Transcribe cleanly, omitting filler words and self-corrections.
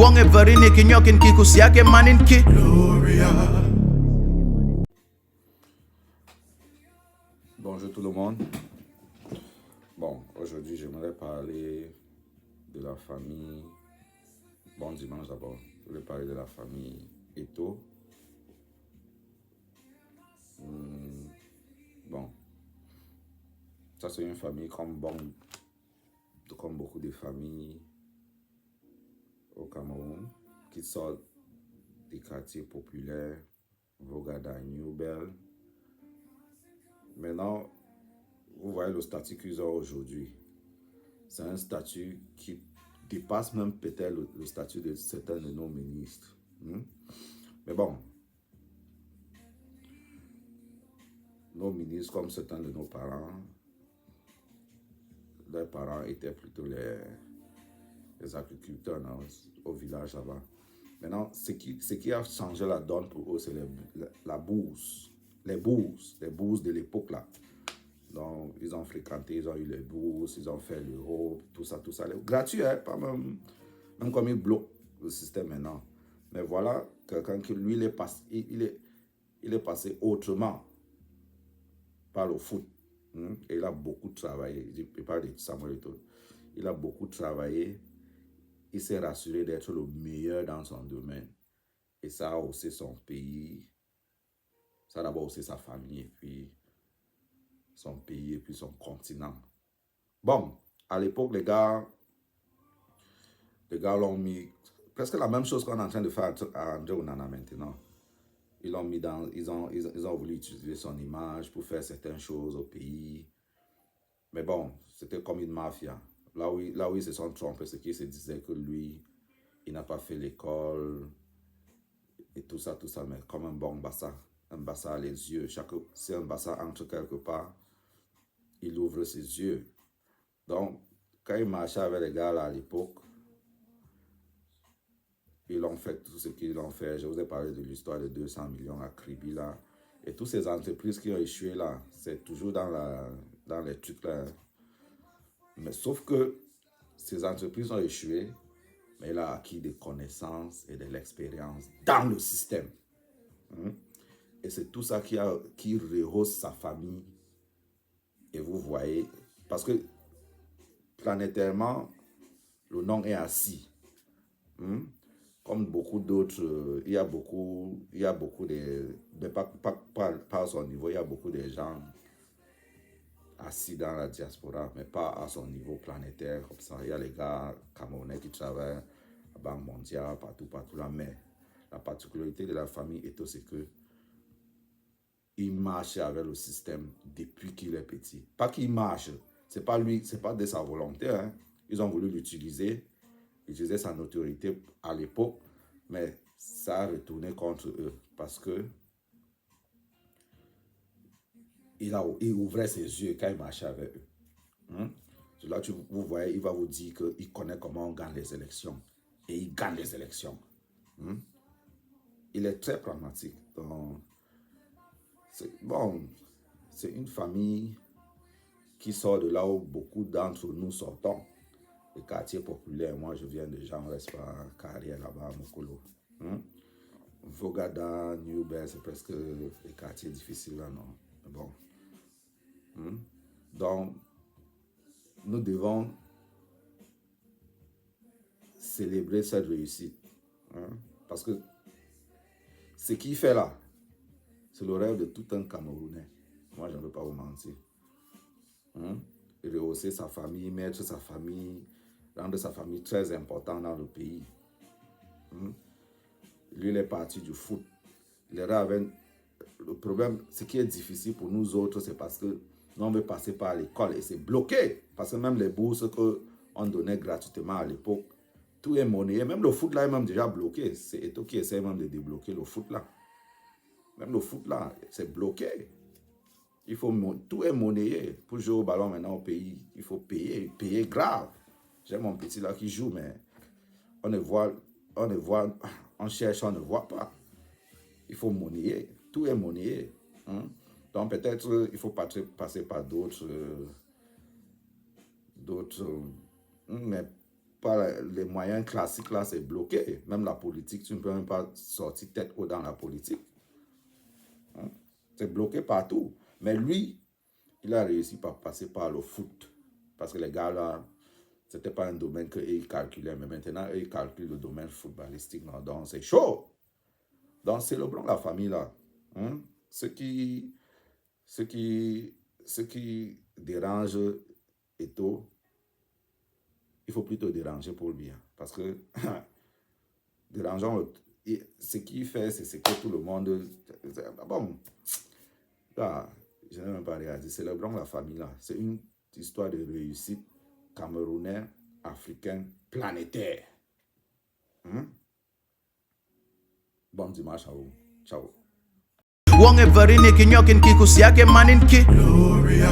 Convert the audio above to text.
wonge varini kinyokin kikusiake maninki. Bonjour tout le monde. Bon, aujourd'hui j'aimerais parler de la famille. Bon dimanche d'abord. Je voulais parler de la famille Eto. Bon, ça c'est une famille comme beaucoup de familles au Cameroun qui sortent des quartiers populaires, Vogada, Newbel. Maintenant, vous voyez le statut qu'ils ont aujourd'hui. C'est un statut qui dépasse même peut-être le statut de certains de nos ministres. Mais bon, nos ministres, comme certains de nos parents, leurs parents étaient plutôt les agriculteurs au village là-bas. Maintenant, ce qui a changé la donne pour eux, c'est la bourse. Les bourses de l'époque là. Donc, ils ont fréquenté, ils ont eu les bourses, ils ont fait l'Europe, tout ça. Gratuit, hein, pas même comme ils bloquent le système maintenant. Mais voilà, quelqu'un qui, lui, il est passé autrement par le foot. Et il a beaucoup travaillé. Je parle de Samuel Eto'o. Il a beaucoup travaillé. Il s'est rassuré d'être le meilleur dans son domaine. Et ça a haussé son pays. Ça a d'abord haussé sa famille, et puis son pays, et puis son continent. Bon, à l'époque, les gars l'ont mis presque la même chose qu'on est en train de faire à André Onana maintenant. Ils l'ont mis dans, ils ont voulu utiliser son image pour faire certaines choses au pays. Mais bon, c'était comme une mafia. Là où ils se sont trompés, c'est qu'ils se disaient que lui, il n'a pas fait l'école et tout ça. Mais comme un bon Bassa a les yeux. Si un Bassa entre quelque part, il ouvre ses yeux. Donc, quand il marchait avec les gars là à l'époque, ils ont fait tout ce qu'ils ont fait. Je vous ai parlé de l'histoire de 200 millions à Kribi là. Et toutes ces entreprises qui ont échoué là, c'est toujours dans les trucs là. Mais sauf que ces entreprises ont échoué, mais il a acquis des connaissances et de l'expérience dans le système. Et c'est tout ça qui rehausse sa famille. Et vous voyez, parce que planétairement, le nom est assis. Comme beaucoup d'autres, il y a beaucoup de, mais pas à son niveau, il y a beaucoup de gens assis dans la diaspora, mais pas à son niveau planétaire comme ça. Il y a les gars camerounais qui travaillent à la Banque mondiale, partout là. Mais la particularité de la famille Eto'o, c'est que il marche avec le système depuis qu'il est petit. Pas qu'il marche, c'est pas lui, c'est pas de sa volonté. Hein. Ils ont voulu l'utiliser, utiliser sa notoriété à l'époque, mais ça a retourné contre eux parce que il ouvrait ses yeux quand il marchait avec eux. Là, vous voyez, il va vous dire qu'il connaît comment on gagne les élections. Et il gagne les élections. Il est très pragmatique. Donc, c'est une famille qui sort de là où beaucoup d'entre nous sortons. Les quartiers populaires, moi je viens de Jean Respa, Carrière là-bas, Mokolo. Vogada, Newbel, c'est presque les quartiers difficiles là, non? Bon. Donc, nous devons célébrer cette réussite. Parce que ce qu'il fait là, c'est le rêve de tout un Camerounais. Moi, je ne veux pas vous mentir. Rehausser sa famille, mettre sa famille, rendre sa famille très importante dans le pays. Lui, il est parti du foot. Le problème, ce qui est difficile pour nous autres, c'est parce que nous, on veut passer par l'école et c'est bloqué. Parce que même les bourses qu'on donnait gratuitement à l'époque, tout est monnayé. Même le foot là est même déjà bloqué. C'est Eto'o qui essaie même de débloquer le foot là. Même le foot là, c'est bloqué. Tout est monnayé. Pour jouer au ballon maintenant au pays, il faut payer grave. J'ai mon petit là qui joue, mais on cherche, on ne voit pas. Il faut monnayer. Tout est monnayé. Donc peut-être il faut passer par d'autres, mais par les moyens classiques, là, c'est bloqué. Même la politique, tu ne peux même pas sortir tête haut dans la politique. Hein? C'est bloqué partout. Mais lui, il a réussi par passer par le foot. Parce que les gars, là, ce n'était pas un domaine qu'ils calculaient. Mais maintenant, ils calculent le domaine footballistique. Non, donc, c'est chaud. Donc, célébrons la famille, là. Hein? Ce qui dérange Eto'o, il faut plutôt déranger pour lui. Hein, parce que dérangeant, ce qu'il fait, c'est que tout le monde... Bon, là, je n'ai même pas réalisé. Célébrons la famille, là. C'est une histoire de réussite camerounais, africain, planétaire. Hein? Bon dimanche à vous. Ciao. Wonge varini kinyokin kikusiake maninki Gloria